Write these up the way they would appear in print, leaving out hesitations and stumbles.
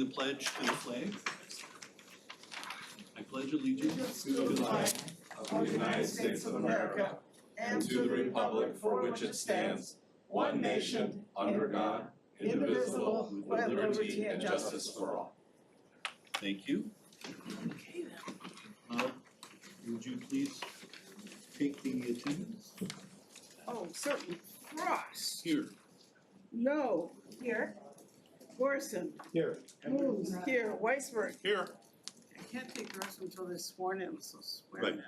The pledge to the flag. I pledge allegiance to the flag of the United States of America and to the republic for which it stands, one nation, under God, indivisible, with liberty and justice for all. Thank you. Would you please take the attendance? Oh, certainly. Frost. Here. No. Here. Gorson. Here. Moons. Here. Weisberg. Here. I can't take Gross until they're sworn in, so swear Right. in.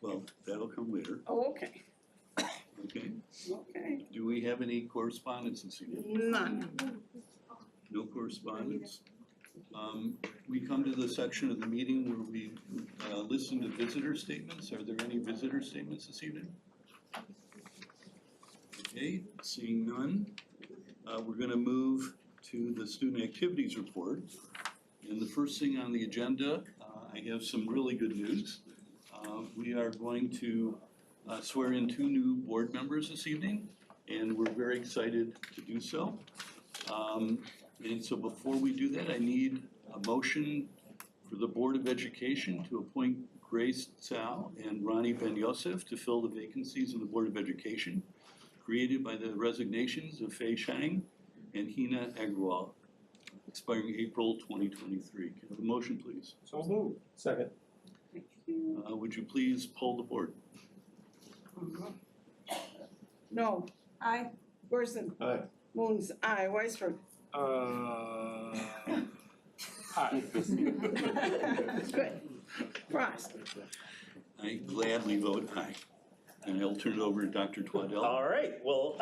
Well, that'll come later. Oh, okay. Okay. Okay. Do we have any correspondence this evening? None. No correspondence. We come to the section of the meeting where we listen to visitor statements. Are there any visitor statements this evening? Okay, seeing none, we're going to move to the student activities report. And the first thing on the agenda, I have some really good news. We are going to swear in 2 new board members this evening, and we're very excited to do so. And so before we do that, I need a motion for the Board of Education to appoint Grace Tsao and Ronnie Ben Yosef to fill the vacancies in the Board of Education created by the resignations of Fei Shang and Hina Agrawal, expiring April 2023. Can I have a motion, please? So moved. Second. Thank you. Would you please poll the board? No. Aye. Gorson. Aye. Moons. Aye. Weisberg. Aye. Good. Frost. I gladly vote aye. And I'll turn it over to Dr. Twaddell. All right, well,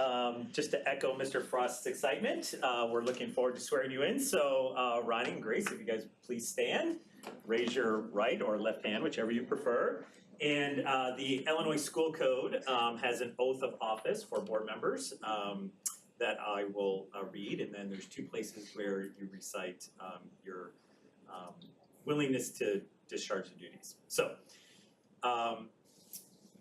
just to echo Mr. Frost's excitement, we're looking forward to swearing you in. So Ronnie and Grace, if you guys please stand, raise your right or left hand, whichever you prefer. And the Illinois School Code has an oath of office for board members that I will read. And then there's 2 places where you recite your willingness to discharge the duties. So,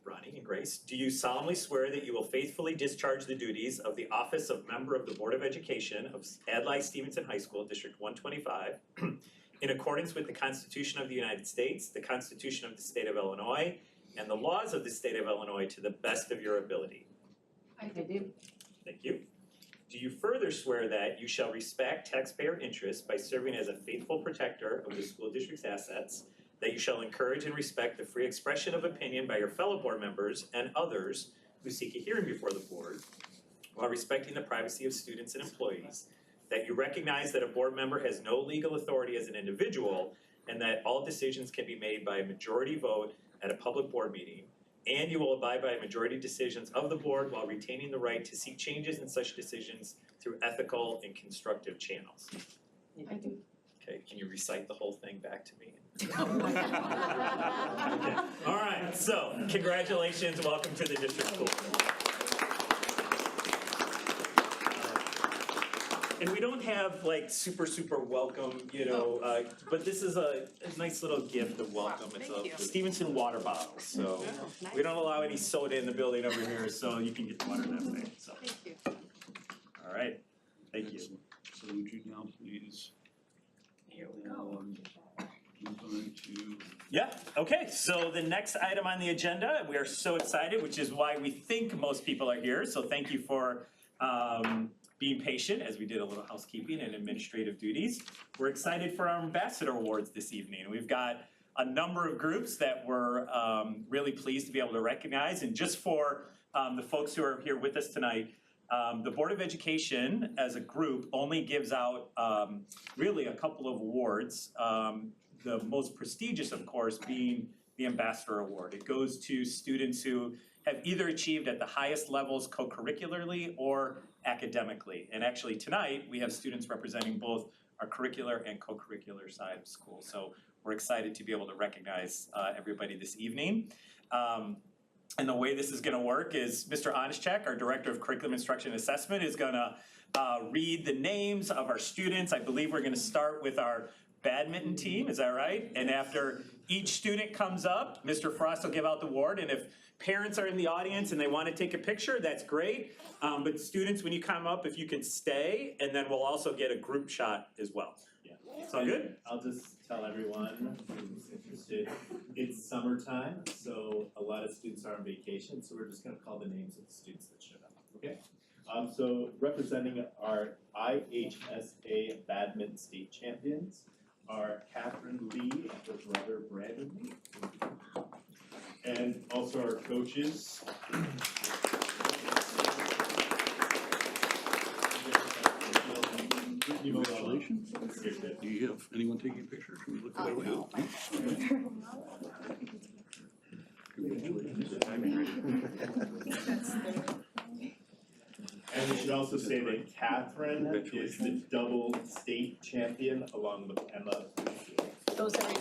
Ronnie and Grace, do you solemnly swear that you will faithfully discharge the duties of the office of member of the Board of Education of Adlai Stevenson High School, District 125, in accordance with the Constitution of the United States, the Constitution of the State of Illinois, and the laws of the State of Illinois to the best of your ability? I do. Thank you. Do you further swear that you shall respect taxpayer interests by serving as a faithful protector of the school district's assets, that you shall encourage and respect the free expression of opinion by your fellow board members and others who seek a hearing before the board, while respecting the privacy of students and employees, that you recognize that a board member has no legal authority as an individual, and that all decisions can be made by a majority vote at a public board meeting, and you will abide by majority decisions of the board while retaining the right to seek changes in such decisions through ethical and constructive channels? I do. Okay, can you recite the whole thing back to me? Okay. All right, so congratulations, welcome to the district school. And we don't have like super welcome, you know, but this is a nice little gift of welcome. It's a Stevenson water bottle, so we don't allow any soda in the building over here, so you can get the water that way. So. Thank you. All right, thank you. So would you now please Here we go. move on to Yeah, okay, so the next item on the agenda, we are so excited, which is why we think most people are here. So thank you for being patient as we did a little housekeeping and administrative duties. We're excited for our ambassador awards this evening. We've got a number of groups that we're really pleased to be able to recognize. And just for the folks who are here with us tonight, the Board of Education as a group only gives out really a couple of awards. The most prestigious, of course, being the Ambassador Award. It goes to students who have either achieved at the highest levels co-curricularly or academically. And actually tonight, we have students representing both our curricular and co-curricular side of school. So we're excited to be able to recognize everybody this evening. And the way this is gonna work is Mr. Onischek, our Director of Curriculum Instruction and Assessment, is gonna read the names of our students. I believe we're gonna start with our badminton team, is that right? And after each student comes up, Mr. Frost will give out the award, and if parents are in the audience and they want to take a picture, that's great. But students, when you come up, if you can stay, and then we'll also get a group shot as well. Yeah, It's all good? I'll just tell everyone who's interested, it's summertime, so a lot of students are on vacation, so we're just gonna call the names of the students that showed up, okay? So representing our IHSA Badminton State Champions are Catherine Lee and her brother Brandon Lee. And also our coaches. Congratulations. Do you have anyone taking pictures? Can we look at it right now? And we should also say that Catherine is the double state champion along with Emma. Those are.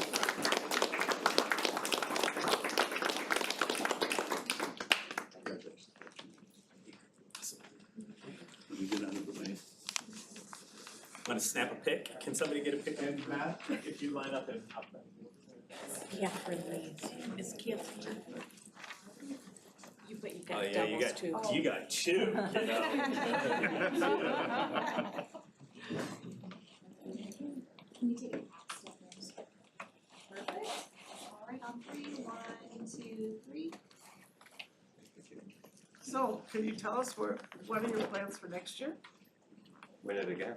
Let me get out of the way. Want to snap a pic? Can somebody get a pic? And Matt, if you line up and up them. Catherine Lee. It's Catherine. But you Oh got yeah, you doubles too. got, you got two, you know? Can you take a step there? Perfect. All right, on three. 1, 2, 3. So, can you tell us what are your plans for next year? Win it again.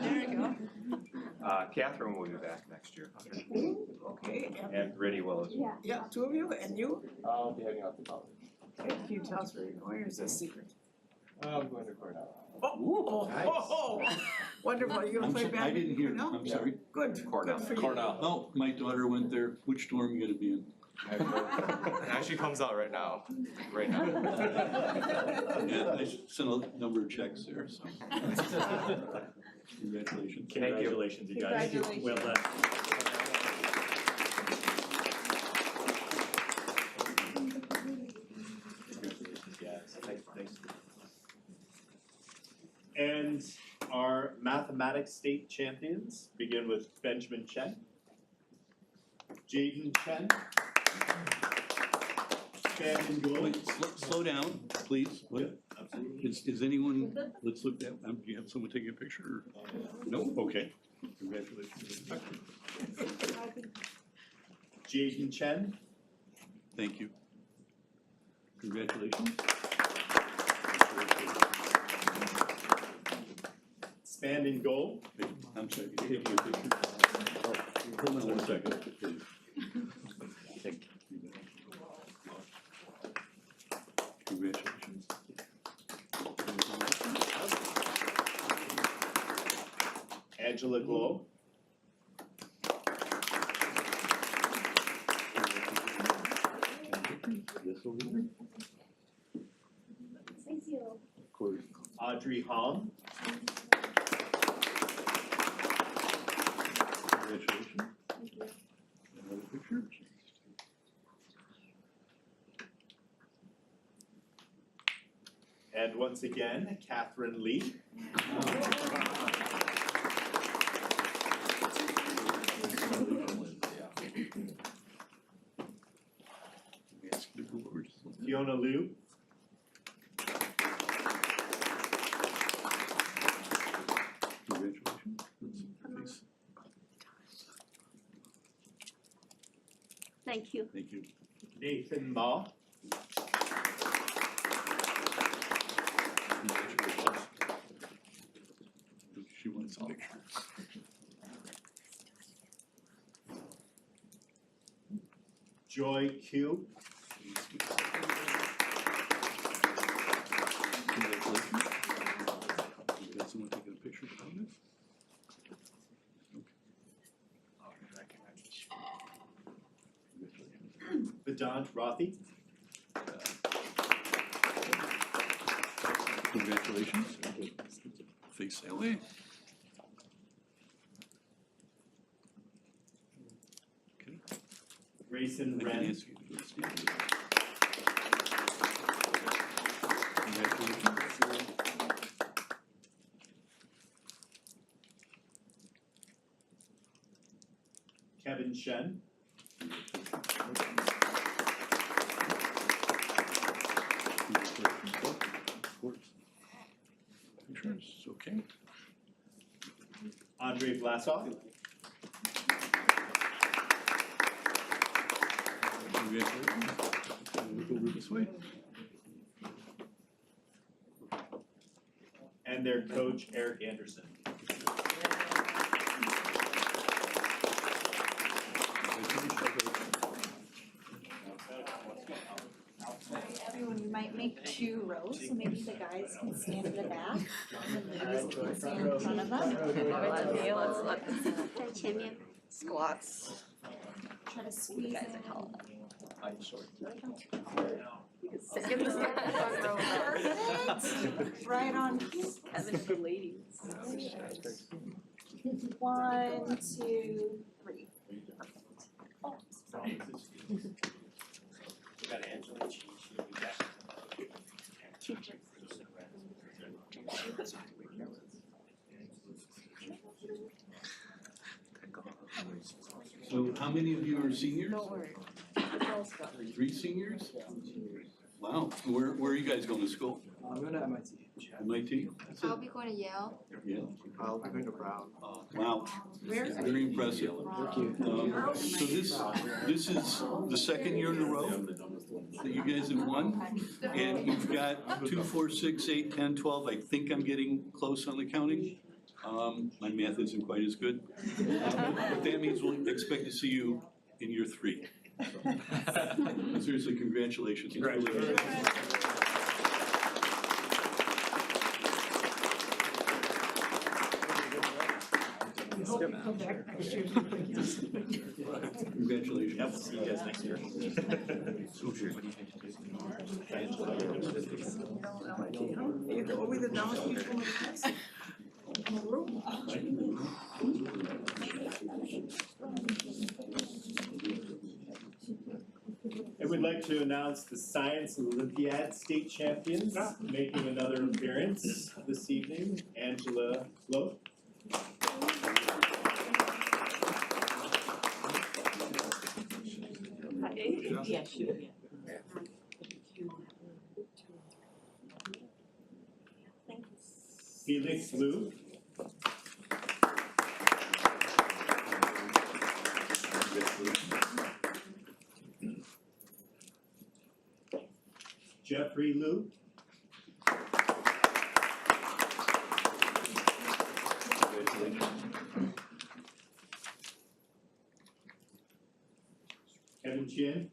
There you go. Catherine will be back next year, Okay, and Brittany will as well. yeah, two of you, and you? I'll be heading out to college. Okay, can you tell us where you're going, or is that a secret? I'm going to Cornell. Oh, wonderful, you're gonna I'm play sorry, I badminton? didn't hear, No? I'm sorry. Good, Cornell. good for you. Oh, my daughter went there. Which dorm are you gonna be in? It actually comes out right now. Yeah, I sent a number of checks there, so. Congratulations. Congratulations, you guys. Congratulations. Well done. Yes, thanks. And our mathematics state champions begin with Benjamin Chen, Jaden Chen, Shannon Gould. Wait, slow down, please. What? Absolutely. Is anyone, let's look at, do you have someone taking a picture or? No, okay. Congratulations. Jaden Chen, Thank you. Congratulations. Spanding Gold, I'm sorry, you taking a picture? Hold on one second, please. Congratulations. Angela Glow, Yes, over there. Thank you. Of course. Audrey Hong, Congratulations. Another picture? and once again, Catherine Lee. We ask you to go over just a little bit. Fiona Liu, Congratulations. Please. Thank you. Thank you. Nathan Ma, Congratulations. She wants a picture. Joy Q, Congratulations. You got someone taking a picture behind this? Congratulations. Vedant Rathi, Congratulations. Face that way. Okay. Grayson I can Wren, ask you to go stand. Congratulations. Kevin Shen, Congratulations. Of course. Pictures, okay. Andre Vlasov. Congratulations. Look over this way. And their coach, Eric Anderson. Everyone, we might make 2 rows, so maybe the guys can stand in the back, and the ladies can stand in front of them. Okay, let's let them squats. Try to squeeze in. Sit in the front row. Perfect. Right on cue. Kevin for ladies. 1, 2, 3. Oh, sorry. So how many of you are seniors? Don't worry. 3 seniors? Wow, where are you guys going to school? I'm going to MIT. MIT? That's I'll it. be going to Yale. Yeah, I'll be going to Brown. wow, very impressive. Thank you. So this is the second year in a row that you guys have won? And you've got 2, 4, 6, 8, 10, 12, I think I'm getting close on the counting. My math isn't quite as good. But that means we'll expect to see you in year 3. So, seriously, congratulations. It's really good. Congratulations. Yep, we'll see you guys next year. Are we the dumbest people in the class? I would like to announce the Science Olympiad state champions making another appearance this evening. Angela Lowe. Yeah, shoot, yeah. Felix Liu. Jeffrey Liu. Kevin Chin.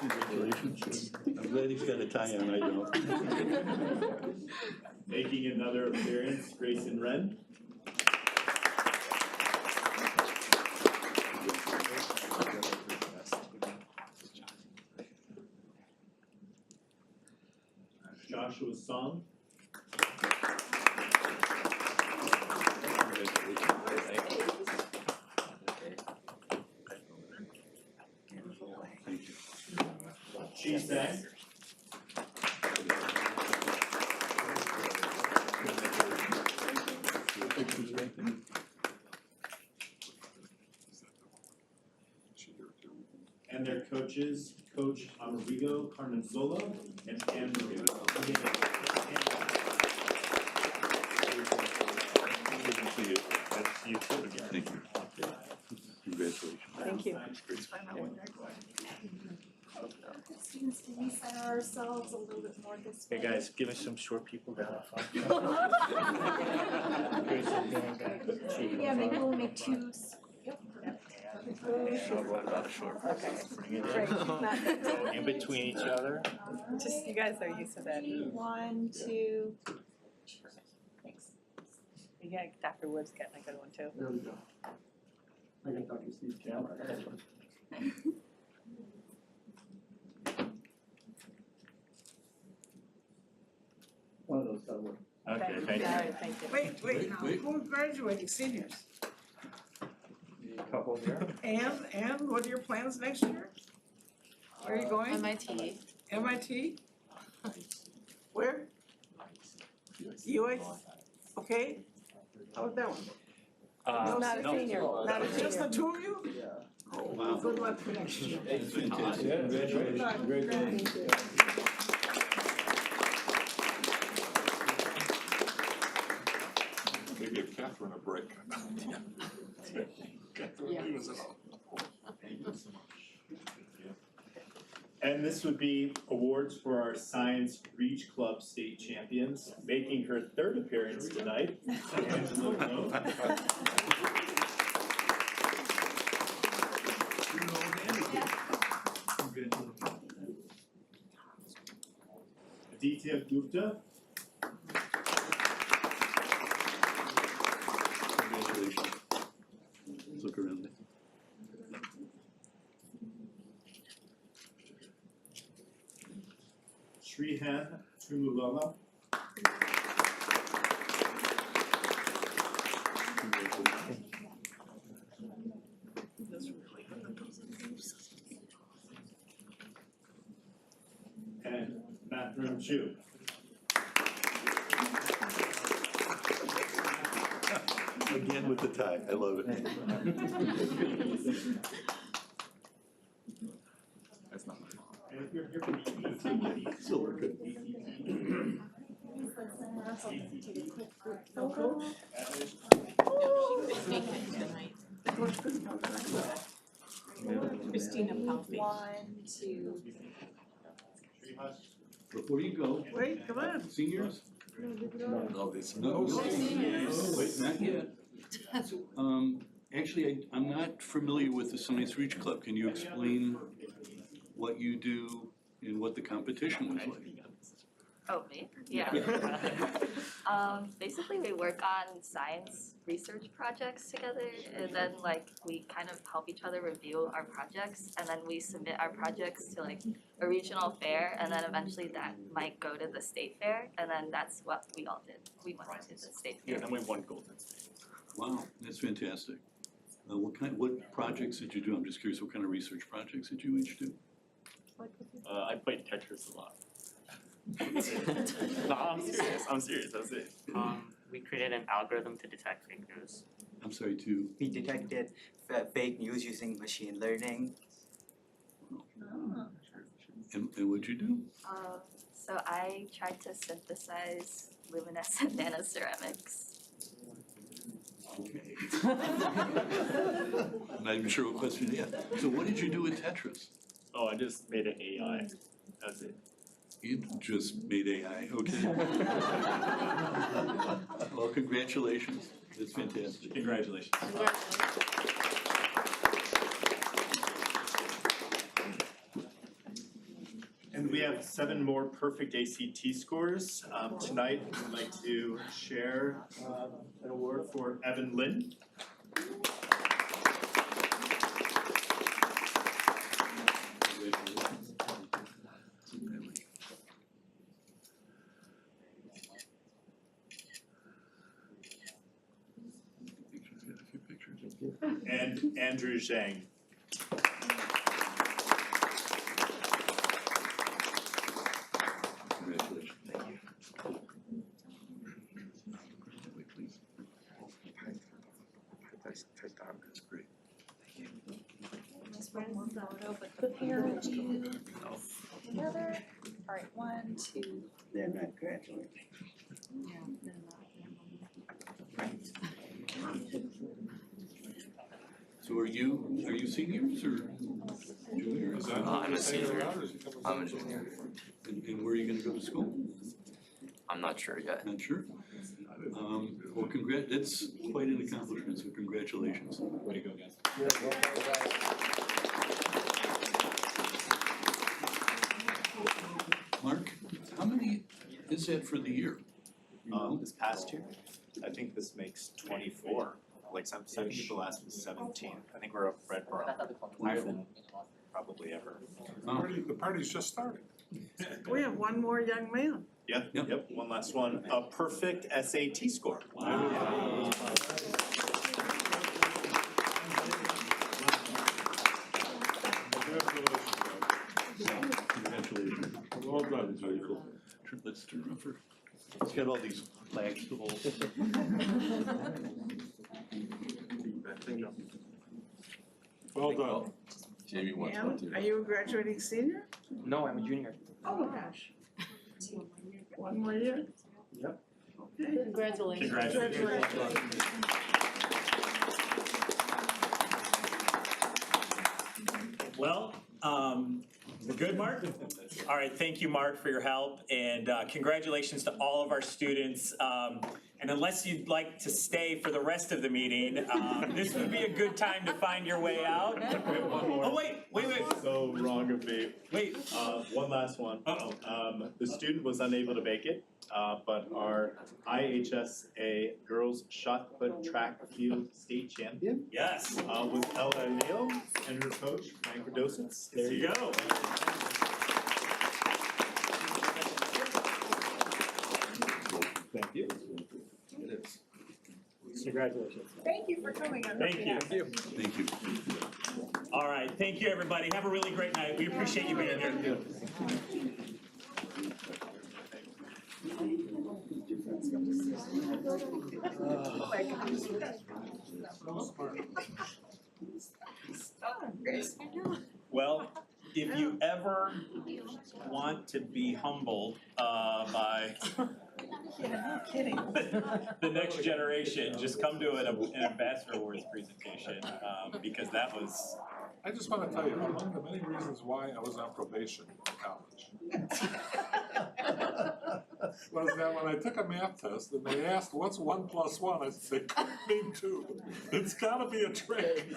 Congratulations. I'm glad he's got a tie on, I don't. Making another appearance, Grayson Wren. Joshua Song. Chi Sang. And their coaches, Coach Amerigo Carnanzola and Anne Marie. Thank you. Congratulations. Thank you. Students, can we center ourselves a little bit more this way? Hey guys, give us some short people down the front. Yeah, maybe we'll make 2. What about a short Great. In between each other. Just, you guys are used to that. 1, 2. Thanks. Yeah, Dr. Woods getting a good one too. There we go. I got Dr. Steve's camera. One of those gotta work. Okay, thank you. All right, thank you. Wait, Wait. who's graduating, seniors? The couple here. And what are your plans next year? Where are you going? MIT. MIT? Where? UH? Okay. How about that one? Uh, Not a no. senior, not a Just the senior. 2 of you? Oh, wow. Good luck for next year. That's fantastic. Congratulations. Catherine a break. And this would be awards for our Science Reach Club state champions, making her third appearance tonight. Angela Moe. Aditya Gupta. Congratulations. Let's look around there. Srihan Trulala. Congratulations. And Matram Chu. Again with the tie, I love it. That's not my mom. And if you're here for the ET. Silver, good. Christina Palfi. 1, 2, Before you go, Wait, come on. seniors? No, this. No, wait, not yet. Actually, I'm not familiar with the Science Reach Club. Can you explain what you do and what the competition was like? Oh, me? Yeah. Basically we work on science research projects together, and then like we kind of help each other review our projects, and then we submit our projects to like a regional fair, and then eventually that might go to the state fair, and then that's what we all did. We went to the state fair. Yeah, then we won Golden State. Wow, that's fantastic. What projects did you do? I'm just curious, what kind of research projects did you each do? I played Tetris a lot. No, I'm serious, that's it. We created an algorithm to detect fake news. I'm sorry, to, We detected fake news using machine learning. and what'd you do? So I tried to synthesize luminescent nanoceramics. Okay. I'm not even sure what question to ask. So what did you do with Tetris? Oh, I just made an AI, that's it. You just made AI, okay. Well, congratulations, that's fantastic. Congratulations. And we have 7 more perfect ACT scores. Tonight, we'd like to share an award for Evan Lynn. And Andrew Zhang. Congratulations. Thank you. Wait, please. That's great. this one photo, but the parent view together. All right, 1, 2. They're not graduating. Yeah, they're not. So are you seniors or juniors? I'm a senior. I'm a junior. And where are you gonna go to school? I'm not sure yet. Not sure? Well, that's quite an accomplishment, so congratulations. Way to go, guys. Mark, how many is that for the year? This past year, I think this makes 24. Like some people asked me 17. I think we're up red bar higher than probably ever. The party's just started. We have one more young man. Yep, one last one. A perfect SAT score. Wow. Congratulations. Well done. That's very cool. Let's turn around for, it's got all these flags to hold. Well done. Jamie wants one And too. are you a graduating senior? No, I'm a junior. Oh, gosh. One more year? Yep. Congratulations. Congratulations. Well, we're good, Mark? All right, thank you, Mark, for your help, and congratulations to all of our students. And unless you'd like to stay for the rest of the meeting, this would be a good time to find your way out. We have one more. Oh, wait. So wrong of me. Wait. One last one. Uh-oh. The student was unable to make it, but our IHSA girls shot put track field state champion Yes. was Adlai E and her coach, Frank Rodositz. There you go. Thank you. Congratulations. Thank you for coming. on Thank you. Thank you. All right, thank you, everybody. Have a really great night. We appreciate you being here. Oh my gosh. Well, if you ever want to be humbled by Yeah, no kidding. the next generation, just come to an Ambassador Awards presentation, because that was, I just want to tell you, among the many reasons why I was on probation in college was that when I took a math test and they asked, what's 1 + 1? I said, name 2. It's gotta be a trick.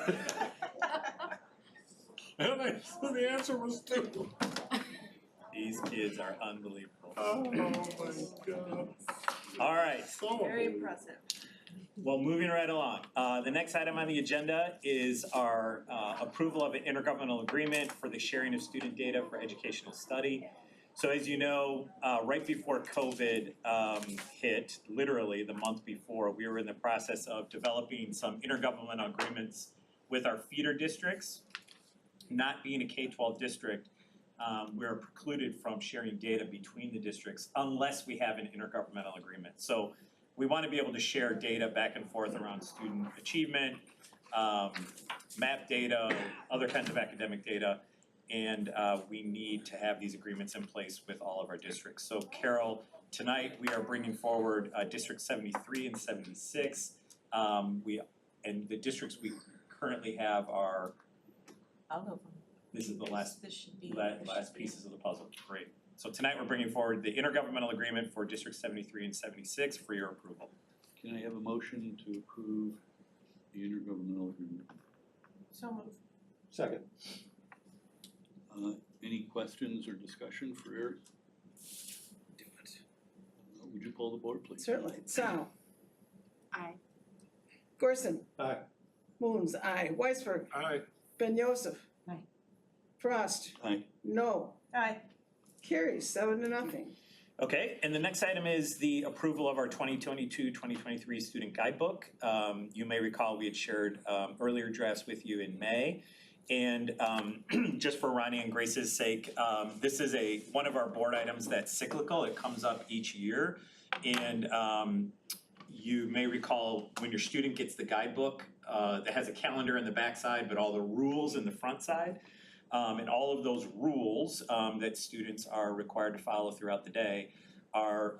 And the answer was 2. these kids are unbelievable. Oh my God. All right. So Very impressive. Well, moving right along. The next item on the agenda is our approval of an intergovernmental agreement for the sharing of student data for educational study. So as you know, right before COVID hit, literally the month before, we were in the process of developing some intergovernmental agreements with our feeder districts. Not being a K-12 district, we're precluded from sharing data between the districts unless we have an intergovernmental agreement. So we want to be able to share data back and forth around student achievement, map data, other kinds of academic data, and we need to have these agreements in place with all of our districts. So Carol, tonight we are bringing forward District 73 and 76. And the districts we currently have are, All of them. this is the last This should be. last pieces of the puzzle. Great. So tonight we're bringing forward the intergovernmental agreement for District 73 and 76 for your approval. Can I have a motion to approve the intergovernmental agreement? So moved. Second. Any questions or discussion for Eric? Would you pull the board, please? Certainly. Sal. Aye. Gorson. Aye. Moons, aye. Weisberg. Aye. Ben Joseph. Aye. Frost. Aye. No. Aye. Carries 7-0. Okay, and the next item is the approval of our 2022-2023 student guidebook. You may recall we had shared earlier drafts with you in May. And just for Ronnie and Grace's sake, this is one of our board items that's cyclical. It comes up each year. And you may recall when your student gets the guidebook, that has a calendar in the backside, but all the rules in the front side. And all of those rules that students are required to follow throughout the day are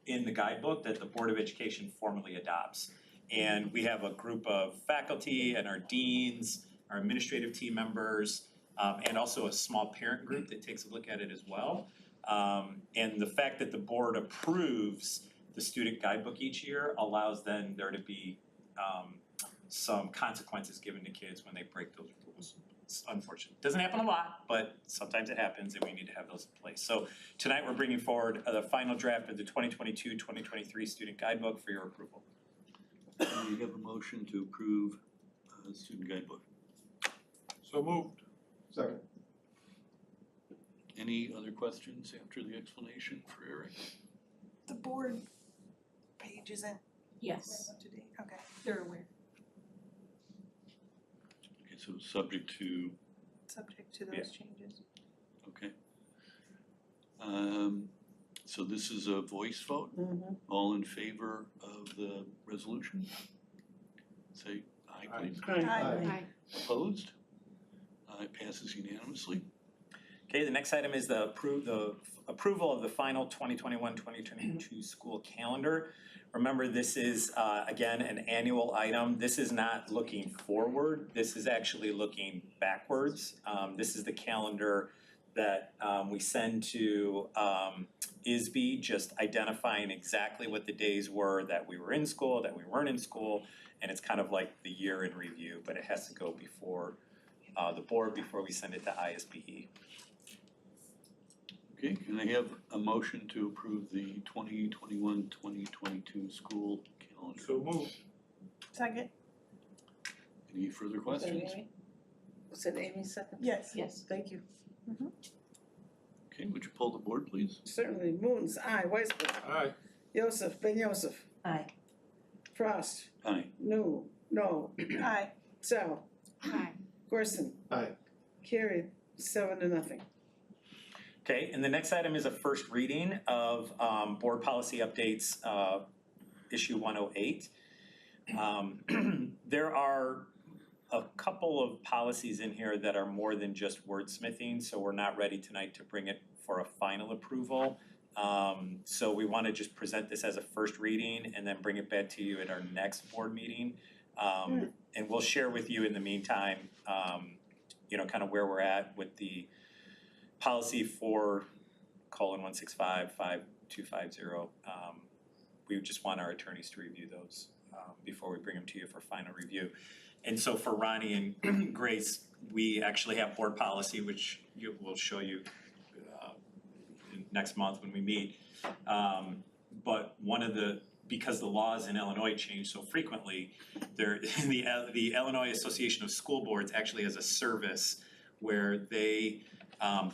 in the guidebook that the Board of Education formally adopts. And we have a group of faculty and our deans, our administrative team members, and also a small parent group that takes a look at it as well. And the fact that the board approves the student guidebook each year allows then there to be some consequences given to kids when they break those rules. It's unfortunate. Doesn't happen a lot, but sometimes it happens and we need to have those in place. So tonight we're bringing forward the final draft of the 2022-2023 student guidebook for your approval. We have a motion to approve the student guidebook. So moved. Second. Any other questions after the explanation for Eric? The board page isn't Yes, up to date. Okay. they're aware. Okay, so subject to, Subject to those Yeah. changes. okay. So this is a voice vote? Mm-hmm. All in favor of the resolution? Say aye, please. Aye. Opposed? It passes unanimously. Okay, the next item is the approval of the final 2021-2022 school calendar. Remember, this is, again, an annual item. This is not looking forward. This is actually looking backwards. This is the calendar that we send to ISB, just identifying exactly what the days were that we were in school, that we weren't in school, and it's kind of like the year in review, but it has to go before the board before we send it to ISBE. Okay, can I have a motion to approve the 2021-2022 school calendar? So move. Second? Any further questions? Was it Amy second? Yes. Yes, thank you. Okay, would you pull the board, please? Certainly. Moons, aye. Weisberg. Aye. Yosef, Ben Yosef. Aye. Frost. Aye. No. Aye. Zell. Aye. Gorson. Aye. Carried 7-0. Okay, and the next item is a first reading of board policy updates, issue 108. There are a couple of policies in here that are more than just wordsmithing, so we're not ready tonight to bring it for a final approval. So we want to just present this as a first reading and then bring it back to you at our next board meeting. And we'll share with you in the meantime, kind of where we're at with the policy 4:165-5250. We just want our attorneys to review those before we bring them to you for final review. And so for Ronnie and Grace, we actually have board policy, which we'll show you next month when we meet. But because the laws in Illinois change so frequently, the Illinois Association of School Boards actually has a service where they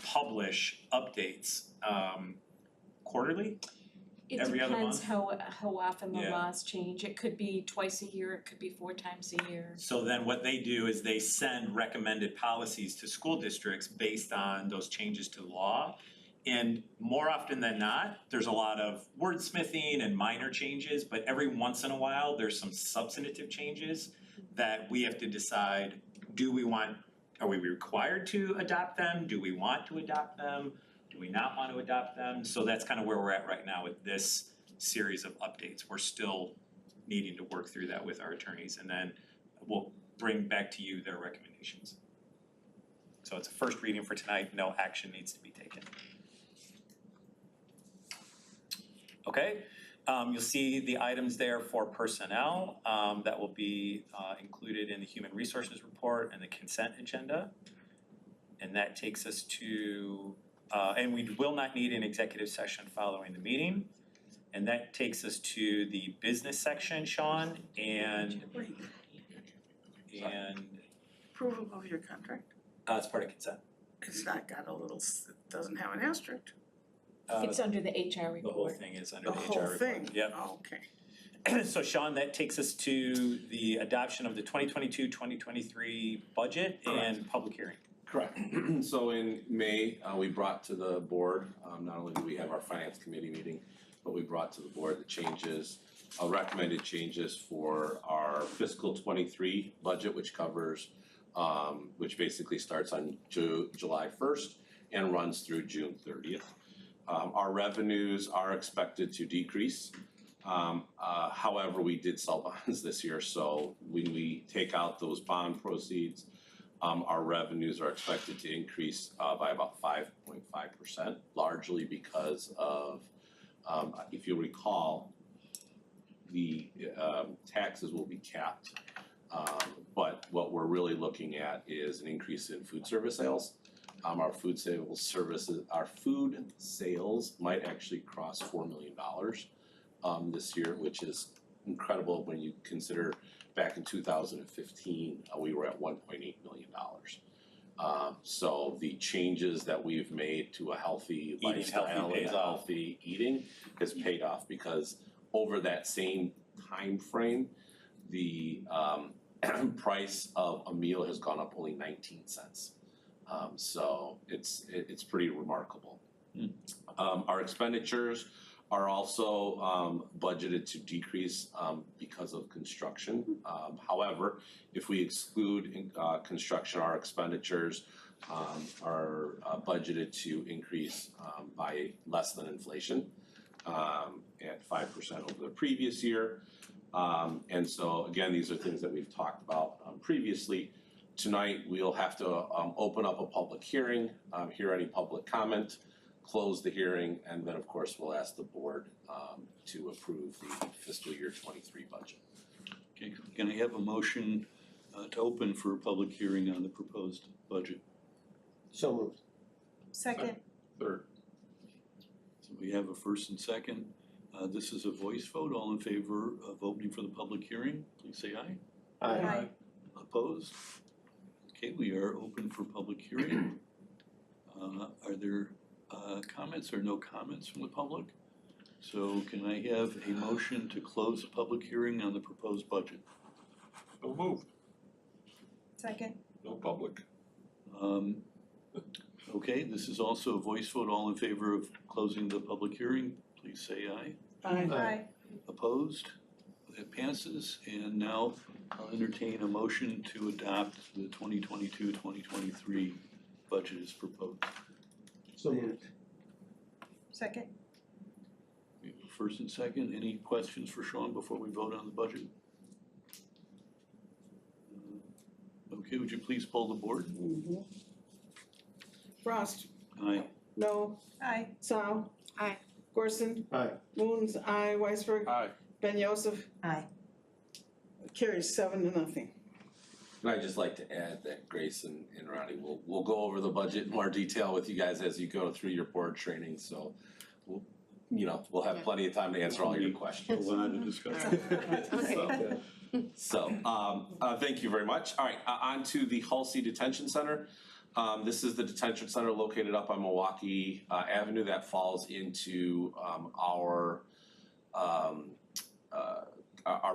publish updates quarterly. Every other month? It depends how often the Yeah. laws change. It could be twice a year, it could be 4 times a year. So then what they do is they send recommended policies to school districts based on those changes to the law. And more often than not, there's a lot of wordsmithing and minor changes, but every once in a while, there's some substantive changes that we have to decide, are we required to adopt them? Do we want to adopt them? Do we not want to adopt them? So that's kind of where we're at right now with this series of updates. We're still needing to work through that with our attorneys, and then we'll bring back to you their recommendations. So it's a first reading for tonight, no action needs to be taken. Okay, you'll see the items there for personnel that will be included in the human resources report and the consent agenda. And that takes us to, and we will not need an executive session following the meeting. And that takes us to the business section, Sean, and Approval of your contract? it's part of consent. It's not got a little, it doesn't have an asterisk. It's under the HR report. The whole thing is under The the HR whole report. thing? Yep. Okay. So Sean, that takes us to the adoption of the 2022-2023 budget and public hearing. Correct. So in May, we brought to the board, not only do we have our finance committee meeting, but we brought to the board the changes, recommended changes for our fiscal 23 budget, which covers, which basically starts on July 1st and runs through June 30th. Our revenues are expected to decrease. However, we did sell bonds this year, so when we take out those bond proceeds, our revenues are expected to increase by about 5.5%, largely because of, if you recall, the taxes will be capped. But what we're really looking at is an increase in food service sales. Our food sales might actually cross $4 million this year, which is incredible when you consider back in 2015, we were at $1.8 million. So the changes that we've made to a healthy lifestyle and healthy eating has paid off, because over that same time frame, the price of a meal has gone up only 19 cents. So it's pretty remarkable. Our expenditures are also budgeted to decrease because of construction. However, if we exclude construction, our expenditures are budgeted to increase by less than inflation at 5% over the previous year. And so again, these are things that we've talked about previously. Tonight, we'll have to open up a public hearing, hear any public comment, close the hearing, and then of course we'll ask the board to approve the fiscal year 23 budget. Okay, can I have a motion to open for a public hearing on the proposed budget? So moved. Second. Third. So we have a first and second. This is a voice vote. All in favor of opening for the public hearing, please say aye. Aye. Opposed? Okay, we are open for public hearing. Are there comments or no comments from the public? So can I have a motion to close the public hearing on the proposed budget? So moved. Second. No public. Okay, this is also a voice vote. All in favor of closing the public hearing, please say aye. Aye. Opposed? That passes. And now I'll entertain a motion to adopt the 2022-2023 budget as proposed. So moved. Second. We have a first and second. Any questions for Sean before we vote on the budget? Okay, would you please poll the board? Frost. Aye. No. Aye. Sal. Aye. Gorson. Aye. Moons. Aye. Weisberg. Aye. Ben Joseph. Aye. Carries 7-0. And I'd just like to add that Grace and Ronnie will go over the budget in more detail with you guys as you go through your board training, so we'll have plenty of time to answer all your questions. A lot of discussion. So, thank you very much. All right, on to the Halsey Detention Center. This is the detention center located up on Milwaukee Avenue that falls into our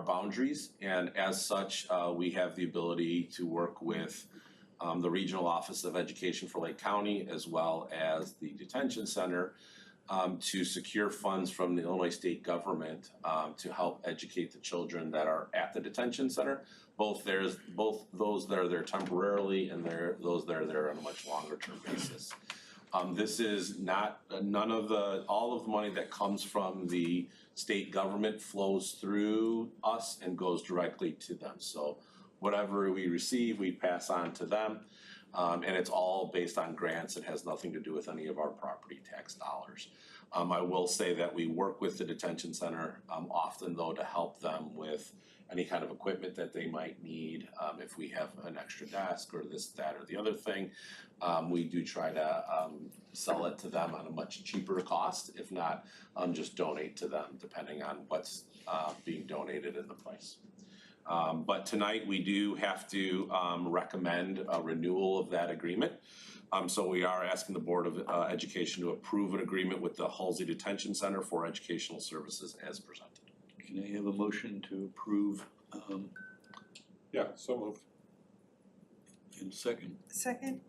boundaries, and as such, we have the ability to work with the Regional Office of Education for Lake County as well as the detention center to secure funds from the Illinois state government to help educate the children that are at the detention center. Both those that are there temporarily and those that are there on a much longer term basis. This is not all of the money that comes from the state government flows through us and goes directly to them. So whatever we receive, we pass on to them. And it's all based on grants. It has nothing to do with any of our property tax dollars. I will say that we work with the detention center often though to help them with any kind of equipment that they might need. If we have an extra desk or this, that, or the other thing, we do try to sell it to them on a much cheaper cost, if not just donate to them depending on what's being donated in the price. But tonight we do have to recommend a renewal of that agreement. So we are asking the Board of Education to approve an agreement with the Halsey Detention Center for educational services as presented. Can I have a motion to approve? Yeah, so moved. In a second? Second.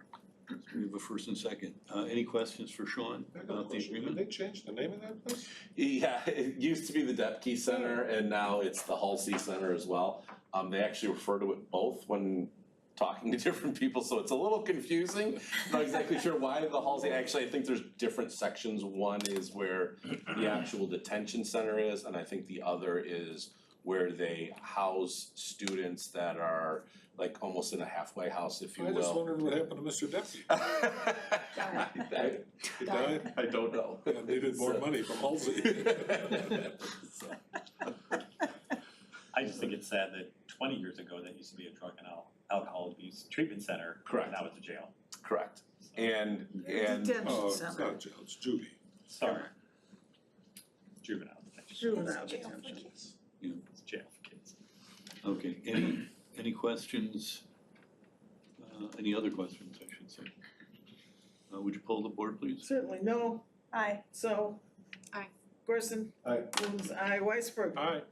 We have a first and second. Any questions for Sean about the agreement? Did they change the name of that place? Yeah, it used to be the Depke Center and now it's the Halsey Center as well. They actually refer to it both when talking to different people, so it's a little confusing. I'm not exactly sure why the Halsey, actually I think there's different sections. One is where the actual detention center is, and I think the other is where they house students that are like almost in a halfway house, if you will. I just wondered what happened to Mr. Depke. He died? I don't know. Yeah, needed more money from Halsey. I just think it's sad that 20 years ago, that used to be a drug and alcohol abuse treatment center. Correct. Now it's a jail. Correct. And Detention Oh, it's center. not jail, it's juvie. Sorry. Juvenile detention. Juvenile detention. It's jail for kids. Okay, any questions? Any other questions, I should say? Would you poll the board, please? Certainly. No. Aye. So. Aye. Gorson. Aye. Moons. Aye. Weisberg. Aye.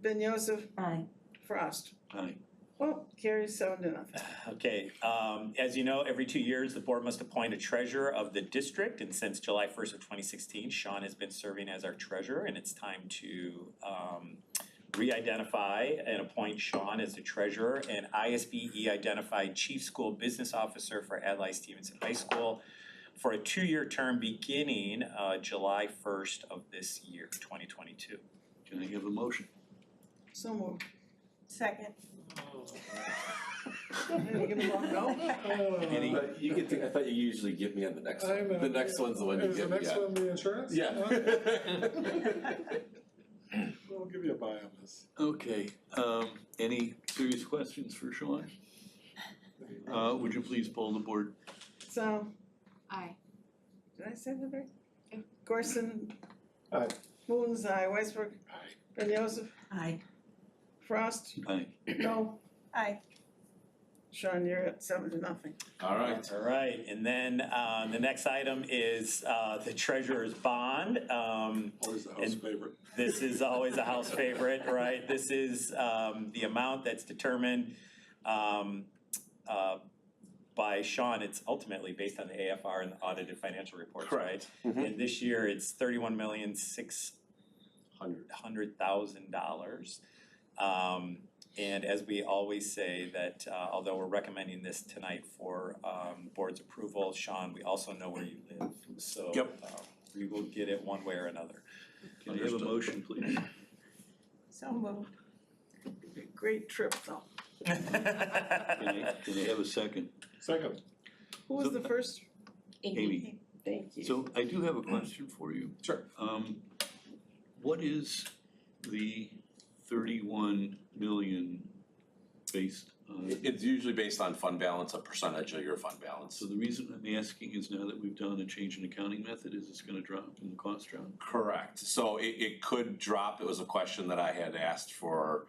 Ben Joseph. Aye. Frost. Aye. Well, carries 7-0. Okay, as you know, every 2 years, the board must appoint a treasurer of the district, and since July 1st of 2016, Sean has been serving as our treasurer, and it's time to re-identify and appoint Sean as the treasurer, and ISBE identified chief school business officer for Adlai Stevenson High School for a 2-year term beginning July 1st of this year, 2022. Can I have a motion? So moved. Second. You give them all go? Any- You get to, I thought you usually get me on the next I one. know. The next one's the one you Is the get me next on. one the insurance? Yeah. We'll give you a buy on this. Okay, any serious questions for Sean? Would you please poll the board? So, Aye. did I say that right? Gorson. Aye. Moon's aye, Weisberg. Aye. Ben Joseph. Aye. Frost. Aye. No. Aye. Sean, you're at 7-0. All right. All right, and then the next item is the treasurer's bond. Always the house And- favorite. This is always a house favorite, right? This is the amount that's determined by Sean. It's ultimately based on the AFR and the audited financial reports, right? Mhm. And this year, it's $31,600,000. And as we always say that although we're recommending this tonight for board's approval, Sean, we also know where you live. So we will get it one way or another. Can I have a motion, please? So moved. Great trip though. Can I have a second? Second. Who was the first? Amy. Thank you. So I do have a question for you. Sure. What is the 31 million based on? It's usually based on fund balance, a percentage of your fund balance. So the reason I'm asking is now that we've done a change in accounting method, is it's gonna drop and the cost drop? Correct. So it could drop. It was a question that I had asked for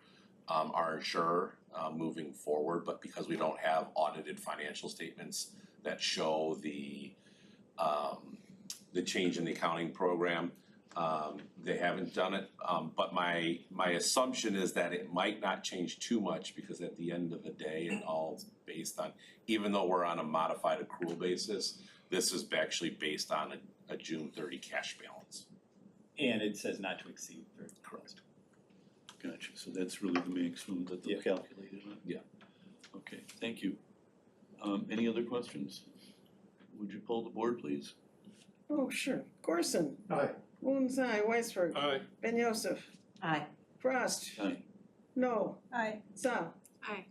our insurer moving forward, but because we don't have audited financial statements that show the change in the accounting program, they haven't done it. But my assumption is that it might not change too much because at the end of the day, it all's based on, even though we're on a modified accrual basis, this is actually based on a June 30 cash balance. And it says not to exceed 30. Correct. Gotcha, so that's really the maximum that they'll calculate it on? Yeah. Okay, thank you. Any other questions? Would you poll the board, please? Oh, sure. Gorson. Aye. Moon's aye, Weisberg. Aye. Ben Joseph. Aye. Frost. Aye. No. Aye. Sal. Aye.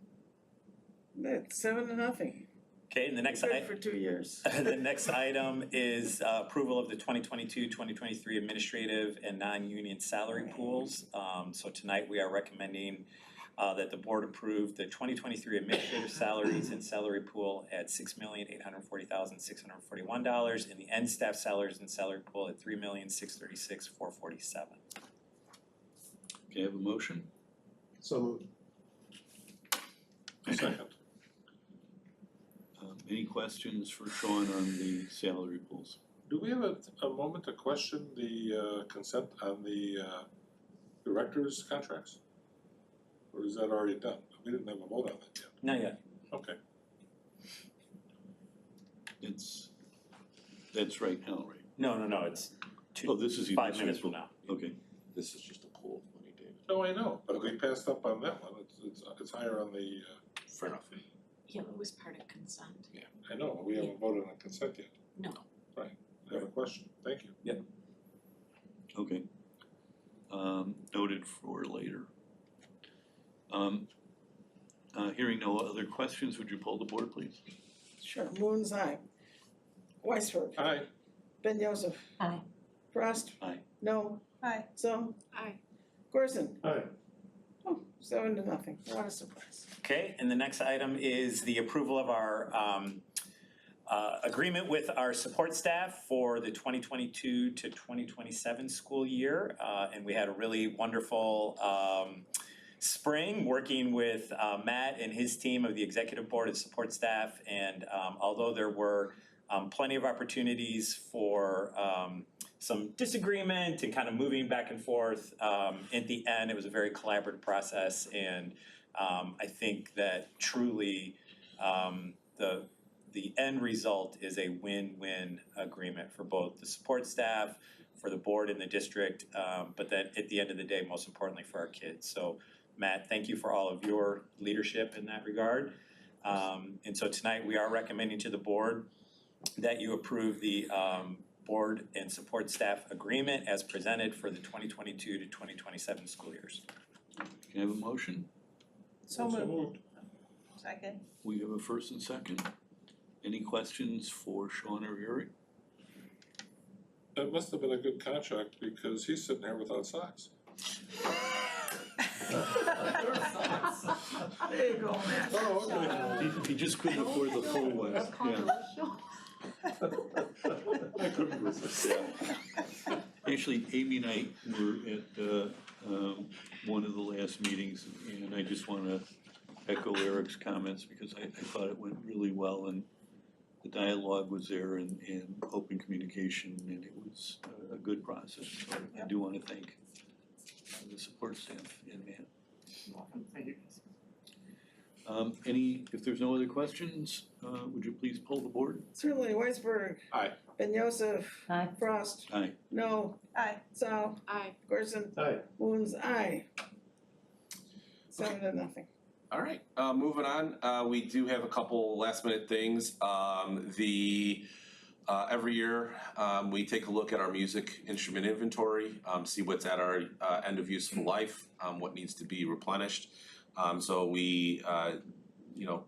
That's 7-0. Okay, and the next Good for 2 years. the next item is approval of the 2022-2023 administrative and non-union salary pools. So tonight we are recommending that the board approve the 2023 administrative salaries and salary pool at $6,840,641 and the end staff salaries and salary pool at $3,636,447. Can I have a motion? So moved. Second. Any questions for Sean on the salary pools? Do we have a moment to question the consent on the director's contracts? Or is that already done? We didn't have a vote on that yet. Not yet. Okay. That's right now, right? No, it's Oh, this is the 5 minutes from administrative now. pool. Okay, This is just a pool of money, David. No, I know, but we passed up on that one. It's higher on the, Fair enough. Yeah, it was part of consent. I know, we haven't voted on consent yet. No. Right, I have a question. Thank you. okay. Noted for later. Hearing no other questions, would you poll the board, please? Sure. Moon's aye. Weisberg. Aye. Ben Joseph. Aye. Frost. Aye. No. Aye. So. Aye. Gorson. Aye. Oh, 7-0. What a surprise. Okay, and the next item is the approval of our agreement with our support staff for the 2022 to 2027 school year. And we had a really wonderful spring working with Matt and his team of the executive board and support staff. And although there were plenty of opportunities for some disagreement and kind of moving back and forth, at the end, it was a very collaborative process. And I think that truly the end result is a win-win agreement for both the support staff, for the board and the district, but that at the end of the day, most importantly for our kids. So Matt, thank you for all of your leadership in that regard. And so tonight we are recommending to the board that you approve the board and support staff agreement as presented for the 2022 to 2027 school years. Can I have a motion? So moved. Second. We have a first and second. Any questions for Sean or Eric? It must have been a good contract because he's sitting here without socks. There you go, Matt. Oh, okay. He just couldn't afford the full one, yeah. I couldn't resist. Yeah. Actually, Amy and I were at one of the last meetings, and I just wanna echo Eric's comments because I thought it went really well and the dialogue was there and open communication, and it was a good process. So I do wanna thank the support staff and Matt. Thank you. If there's no other questions, would you please pull the board? Certainly, Weisberg. Aye. Ben Joseph. Aye. Frost. Aye. No. Aye. Sal. Aye. Gorson. Aye. Moons, aye. 7-0. All right, moving on, we do have a couple last minute things. Every year, we take a look at our music instrument inventory, see what's at our end of useful life, what needs to be replenished. So we,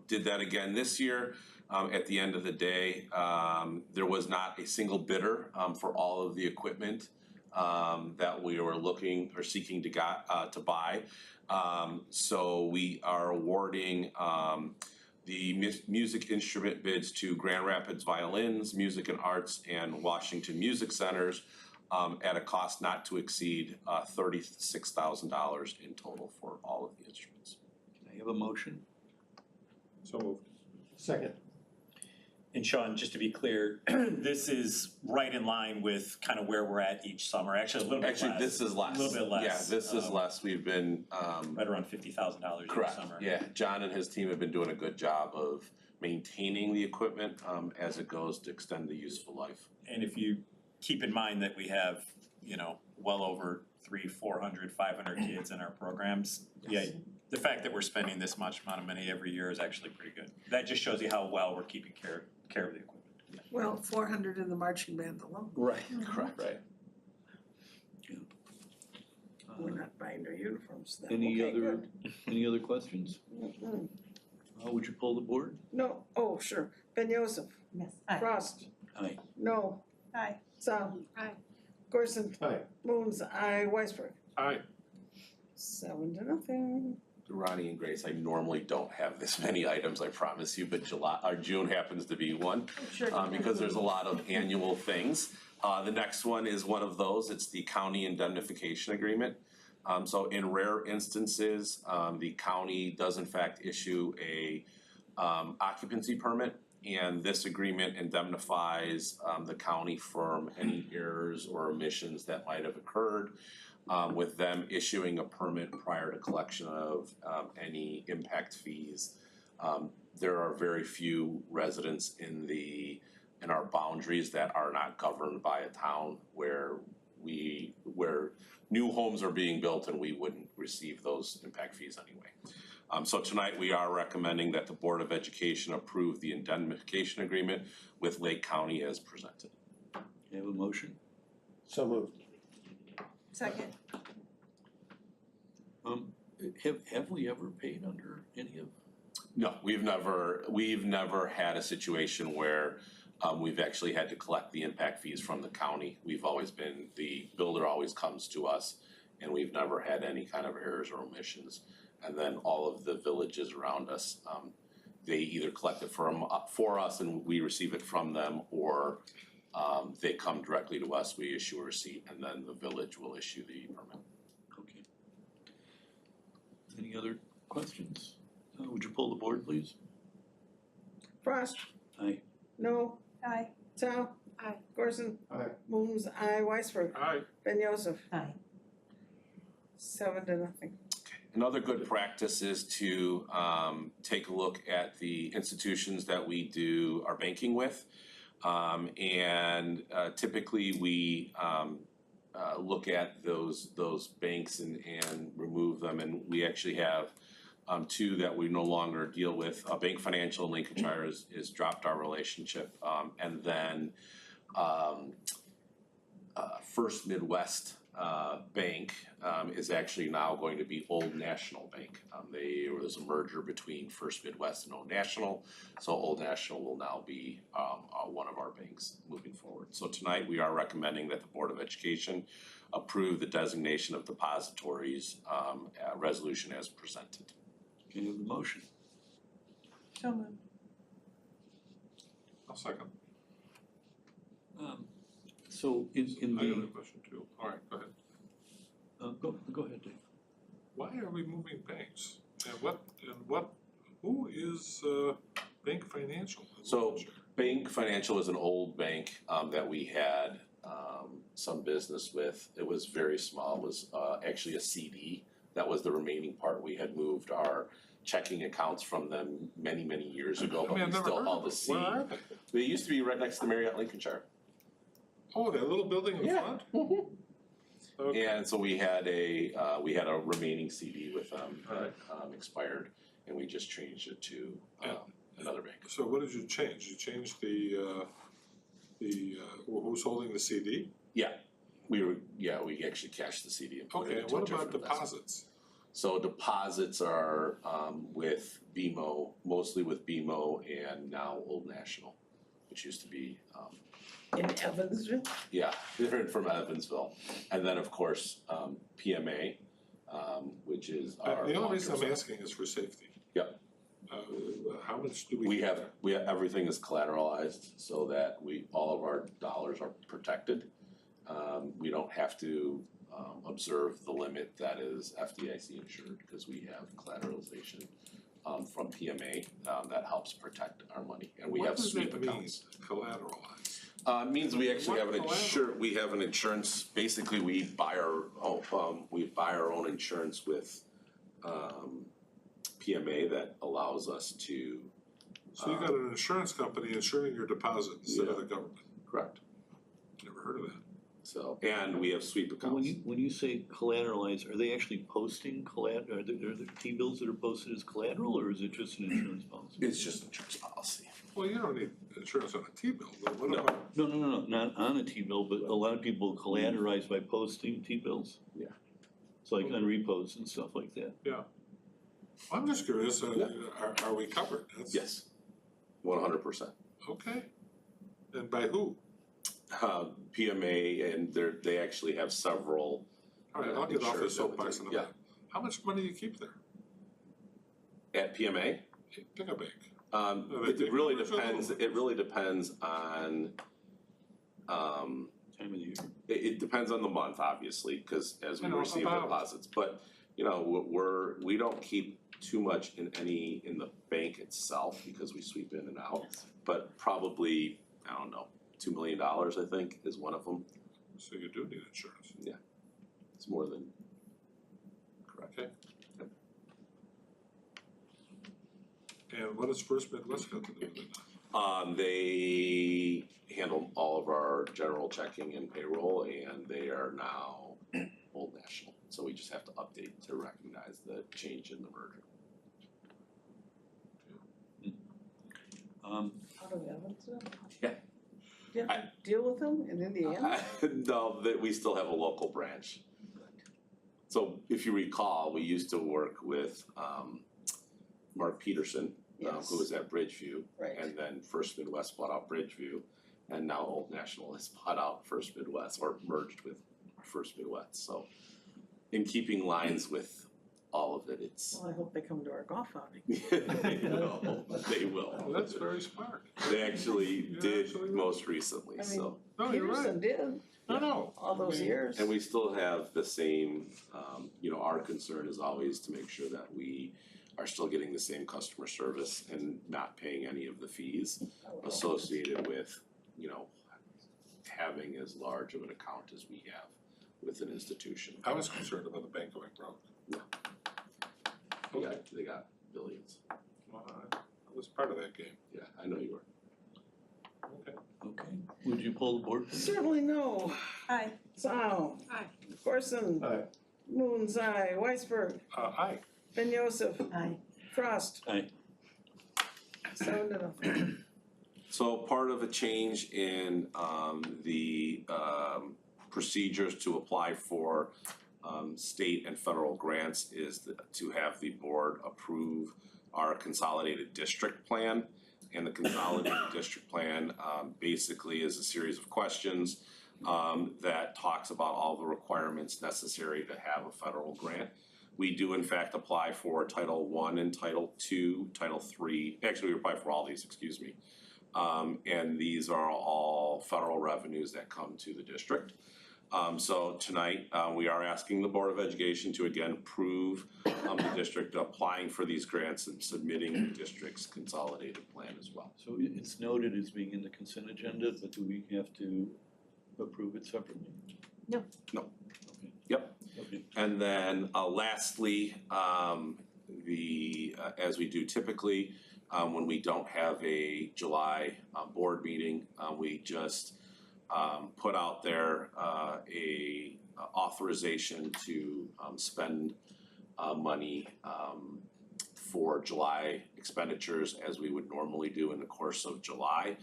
did that again this year. At the end of the day, there was not a single bidder for all of the equipment that we were looking or seeking to buy. So we are awarding the music instrument bids to Grand Rapids Violins, Music and Arts, and Washington Music Centers at a cost not to exceed $36,000 in total for all of the instruments. Can I have a motion? So moved. Second. And Sean, just to be clear, this is right in line with kind of where we're at each summer, actually a little bit less. Actually, this is less. A little bit less. Yeah, this is less. We've been right around $50,000 each correct. summer. Yeah, John and his team have been doing a good job of maintaining the equipment as it goes to extend the useful life. And if you keep in mind that we have, well over 300, 400, 500 kids in our programs, yeah, the fact that we're spending this much amount of money every year is actually pretty good. That just shows you how well we're keeping care of the equipment. Well, 400 in the marching band alone. Right, correct. Right. We're not buying their uniforms then. Any Okay, other, good. any other questions? Mm-mm. Would you pull the board? No, oh, sure. Ben Joseph. Yes. Frost. Aye. No. Aye. Sal. Aye. Gorson. Aye. Moons, aye. Weisberg. Aye. 7-0. Ronnie and Grace, I normally don't have this many items, I promise you, but June happens to be one. Sure. Because there's a lot of annual things. The next one is one of those, it's the county indemnification agreement. So in rare instances, the county does in fact issue a occupancy permit, and this agreement indemnifies the county from any errors or omissions that might have occurred, with them issuing a permit prior to collection of any impact fees. There are very few residents in our boundaries that are not governed by a town where new homes are being built and we wouldn't receive those impact fees anyway. So tonight we are recommending that the Board of Education approve the indemnification agreement with Lake County as presented. Can I have a motion? So moved. Second. Have we ever paid under any of? No, we've never had a situation where we've actually had to collect the impact fees from the county. We've always been, the builder always comes to us, and we've never had any kind of errors or omissions. And then all of the villages around us, they either collect it for us and we receive it from them, or they come directly to us, we issue a receipt, and then the village will issue the permit. Okay. Any other questions? Would you pull the board, please? Frost. Aye. No. Aye. Sal. Aye. Gorson. Aye. Moons, aye. Weisberg. Aye. Ben Joseph. Aye. 7-0. Another good practice is to take a look at the institutions that we do our banking with. And typically we look at those banks and remove them, and we actually have two that we no longer deal with. Bank Financial in Lincolnshire is dropped our relationship, and then First Midwest Bank is actually now going to be Old National Bank. There was a merger between First Midwest and Old National, so Old National will now be one of our banks moving forward. So tonight we are recommending that the Board of Education approve the designation of depositories resolution as presented. Can you have the motion? So moved. I'll second. So in I got a the, question too. All right, go ahead. go ahead, Dave. Why are we moving banks? And who is Bank Financial? So Bank Financial is an old bank that we had some business with. It was very small. It was actually a CD. That was the remaining part. We had moved our checking accounts from them many, many years ago, but we still held the CD. Where are they? They used to be right next to Marriott Lincolnshire. Oh, that little building in front? Okay. And so we had a remaining CD with them that expired, and we just changed it to another bank. So what did you change? You changed who's holding the CD? We actually cashed the CD and put it Okay, into a what about different investment. deposits? So deposits are with BMO, mostly with BMO and now Old National, which used to be In Evansville? they're from Evansville. And then of course PMA, which is our The only reason long-term I'm side. asking is for safety. Yep. How much do we? We have everything is collateralized so that all of our dollars are protected. We don't have to observe the limit that is FDIC insured because we have collateralization from PMA that helps protect our money, and we have sweep accounts. What does that mean, collateralized? Means we actually have What we have an insurance. Basically, we buy our own insurance with PMA that allows us to. So you got an insurance company insuring your deposit instead of the government? Correct. Never heard of that. So, and we have sweep accounts. When you say collateralized, are they actually posting collateral, are there T-bills that are posted as collateral, or is it just an insurance policy? It's just an insurance policy. Well, you don't need insurance on a T-bill, but what No. about? No, not on a T-bill, but a lot of people collateralize by posting T-bills. Yeah. It's like on repos and stuff like that. Yeah. I'm just curious, are we covered? Yes, 100%. Okay. And by who? PMA, and they actually have several. All right, I'll get off this insurers soapbox in a yeah. minute. How much money do you keep there? At PMA, Pick a bank. it really depends. It really depends on. Time of the year. It depends on the month, obviously, because as we receive deposits. But we don't keep too much in the bank itself because we sweep in and out. But probably I don't know. $2 million, I think, is one of them. So you do need insurance. Yeah, it's more than correct. Okay. And what does First Midwest got to do with it? They handle all of our general checking and payroll, and they are now Old National. So we just have to update to recognize the change in the merger. Out of Evansville? Yeah. Do you have to deal with them in Indiana? No, we still have a local branch. So if you recall, we used to work with Mark Peterson, Yes. who was at Bridgeview. Right. And then First Midwest bought out Bridgeview, and now Old National has bought out First Midwest, or merged with First Midwest. So in keeping lines with all of it, it's. Well, I hope they come to our golf outing. They will. Well, that's very smart. They actually Yeah, did actually. most recently, I mean, so. No, you're right. Peterson did, No. all those years. And we still have the same, our concern is always to make sure that we are still getting the same customer service and not paying any of the fees associated with, having as large of an account as we have with an institution. I was concerned about the bank going broke. They got billions. Well, I was part of that game. Yeah, I know you were. Okay. Okay, would you pull the board? please? Certainly no. Aye. Zhao. Aye. Corson. Aye. Moon's aye. Weisberg. Aye. Ben Joseph. Aye. Frost. Aye. 7-0. So part of a change in the procedures to apply for state and federal grants is to have the board approve our consolidated district plan. And the consolidated district plan basically is a series of questions that talks about all the requirements necessary to have a federal grant. We do in fact apply for Title I and Title II, Title III, actually we apply for all these, excuse me. And these are all federal revenues that come to the district. So tonight, we are asking the Board of Education to again approve the district applying for these grants and submitting the district's consolidated plan as well. So it's noted as being in the consent agenda, but do we have to approve it separately? No. Okay. Yep. Okay. And then lastly, as we do typically, when we don't have a July board meeting, we just put out there a authorization to spend money for July expenditures as we would normally do in the course of July,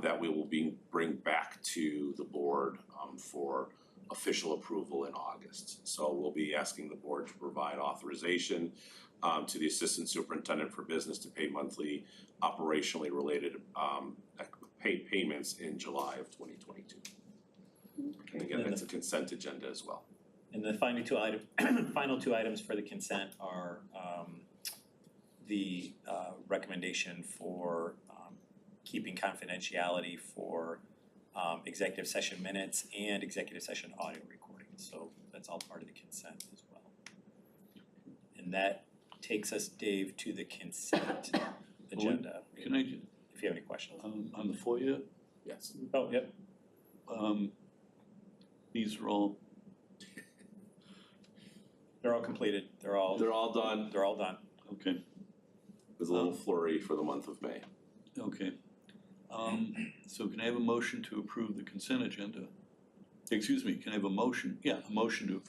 that we will bring back to the board for official approval in August. So we'll be asking the board to provide authorization to the Assistant Superintendent for Business to pay monthly operationally related payments in July of 2022. And again, that's a consent agenda as well. And the final two items for the consent are the recommendation for keeping confidentiality for executive session minutes and executive session audio recordings. So that's all part of the consent as well. And that takes us, Dave, to the consent agenda. Can I, ju- If you have any questions. on the FOIA, Yes. Oh, yep. these are all, They're all completed. They're all done. They're all done. okay, There's a little flurry for the month of May. okay. So can I have a motion to approve the consent agenda? Excuse me, can I have a motion? Yeah, a motion to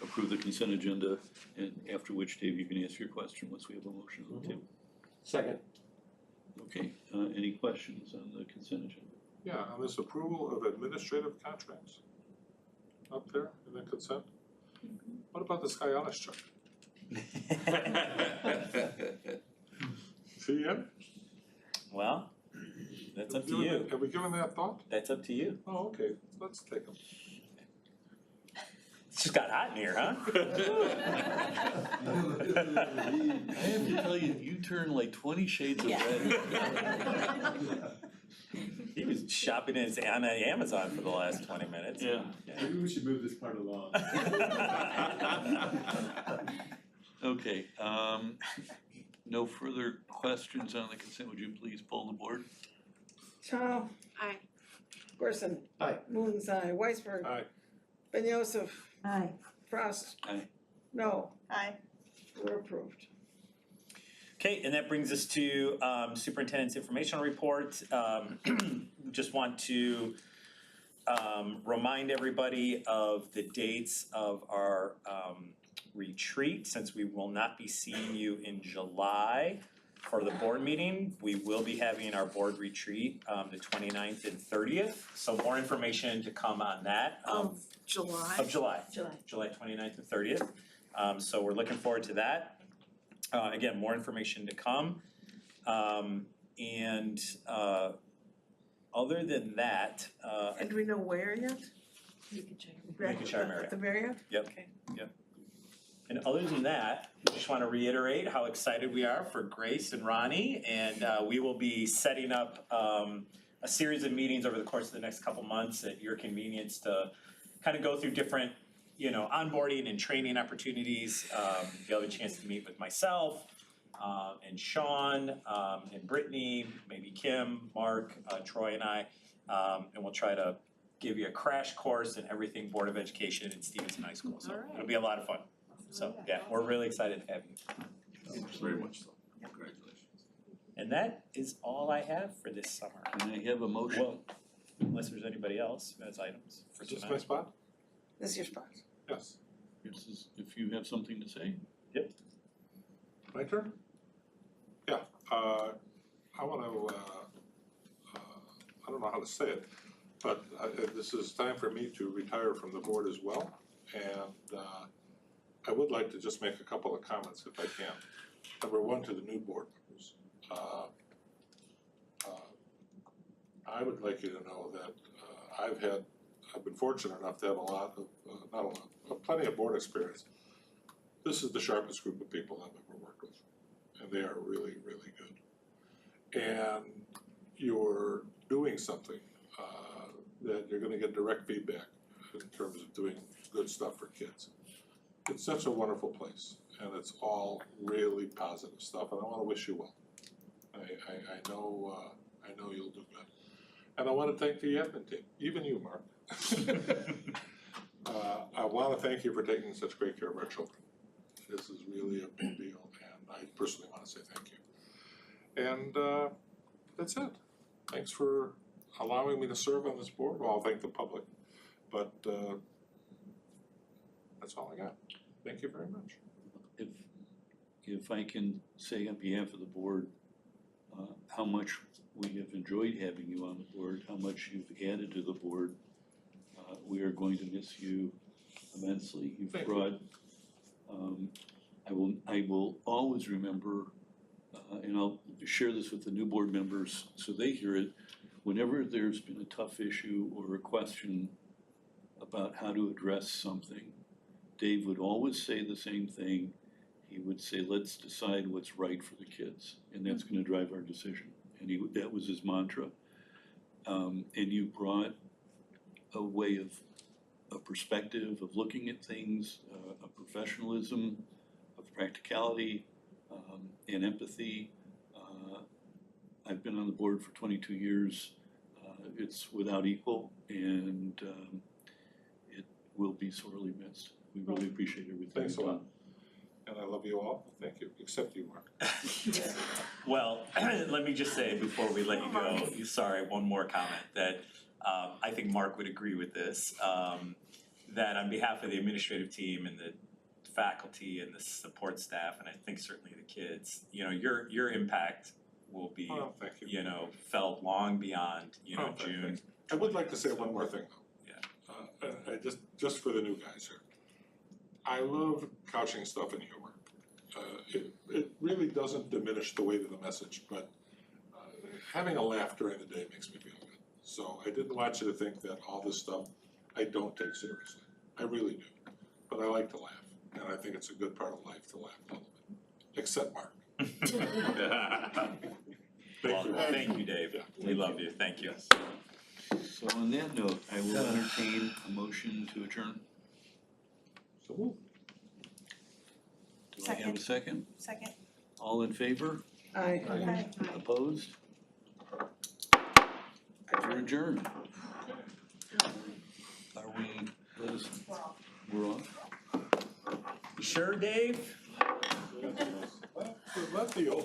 approve the consent agenda, and after which, Dave, you can ask your question once we have a motion on the table. Second. Okay, any questions on the consent agenda? Yeah, on this approval of administrative contracts up there in the consent. What about this guy on his chart? See him? Well, that's up to you. Have we given that thought? That's up to you. Oh, okay, let's take him. It's just got hot in here, huh? I have to tell you, you turn like 20 shades of red. He was shopping on Amazon for the last 20 minutes. Yeah. Maybe we should move this part along. Okay, no further questions on the consent. Would you please poll the board? Zhao. Aye. Corson. Aye. Moon's aye. Weisberg. Aye. Ben Joseph. Aye. Frost. Aye. No. Aye. We're approved. Okay, and that brings us to superintendent's informational report. Just want to remind everybody of the dates of our retreat, since we will not be seeing you in July for the board meeting. We will be having our board retreat the 29th and 30th. So more information to come on that. July. Of July. July 29th and 30th. So we're looking forward to that. Again, more information to come. Other than that, And do we know where yet? Lincolnshire Marriott. At the Marriott? Yep. Okay. And other than that, I just want to reiterate how excited we are for Grace and Ronnie, and we will be setting up a series of meetings over the course of the next couple months at your convenience to kind of go through different, onboarding and training opportunities. You'll have a chance to meet with myself and Sean and Brittany, maybe Kim, Mark, Troy, and I, and we'll try to give you a crash course in everything Board of Education at Stevenson High School. So it'll be a lot of fun. So yeah, we're really excited to have you. Very much so. Congratulations. And that is all I have for this summer. Can I have a motion? unless there's anybody else who has items for Is this my tonight. spot? This is your spot. Yes. This is, if you have something to say. My turn? Yeah, I wanna, I don't know how to say it, but this is time for me to retire from the board as well. And I would like to just make a couple of comments if I can. Number one, to the new board members. I would like you to know that I've been fortunate enough to have a lot of, not a lot, but plenty of board experience. This is the sharpest group of people I've ever worked with, and they are really, really good. And you're doing something that you're gonna get direct feedback in terms of doing good stuff for kids. It's such a wonderful place, and it's all really positive stuff, and I wanna wish you well. I know you'll do good. And I wanna thank the admin team, even you, Mark. I wanna thank you for taking such great care of our children. This is really a big deal, and I personally wanna say thank you. And that's it. Thanks for allowing me to serve on this board. Well, I'll thank the public, but that's all I got. Thank you very much. If I can say on behalf of the board, how much we have enjoyed having you on the board, how much you've added to the board. We are going to miss you immensely. You've Thank brought, I will always remember, and I'll share this with the new board members so they hear it, whenever there's been a tough issue or a question about how to address something, Dave would always say the same thing. He would say, let's decide what's right for the kids, and that's gonna drive our decision. And that was his mantra. And you brought a way of, a perspective of looking at things, a professionalism, of practicality, and empathy. I've been on the board for 22 years. It's without equal, and it will be sorely missed. We really appreciate everything. Thanks a you've lot. done. And I love you all. Thank you, except you, Mark. Well, let me just say before we let you go, sorry, one more comment that I think Mark would agree with this, that on behalf of the administrative team and the faculty and the support staff, and I think certainly the kids, you know, your impact will be, Well, thank you. you know, felt long beyond, you know, Oh, June. I would like to say one more thing though. Yeah. Just for the new guys here. I love couching stuff in humor. It really doesn't diminish the weight of the message, but having a laugh during the day makes me feel good. So I didn't want you to think that all this stuff I don't take seriously. I really do. But I like to laugh, and I think it's a good part of life to laugh a little bit. Except Mark. Well, thank you, Dave. Yeah. We love you. Thank you. So on that note, I will entertain a motion to adjourn. So move. Do I have a second? Second. All in favor? Aye. Opposed? We're adjourned. Are we, we're off? You sure, Dave? Let the old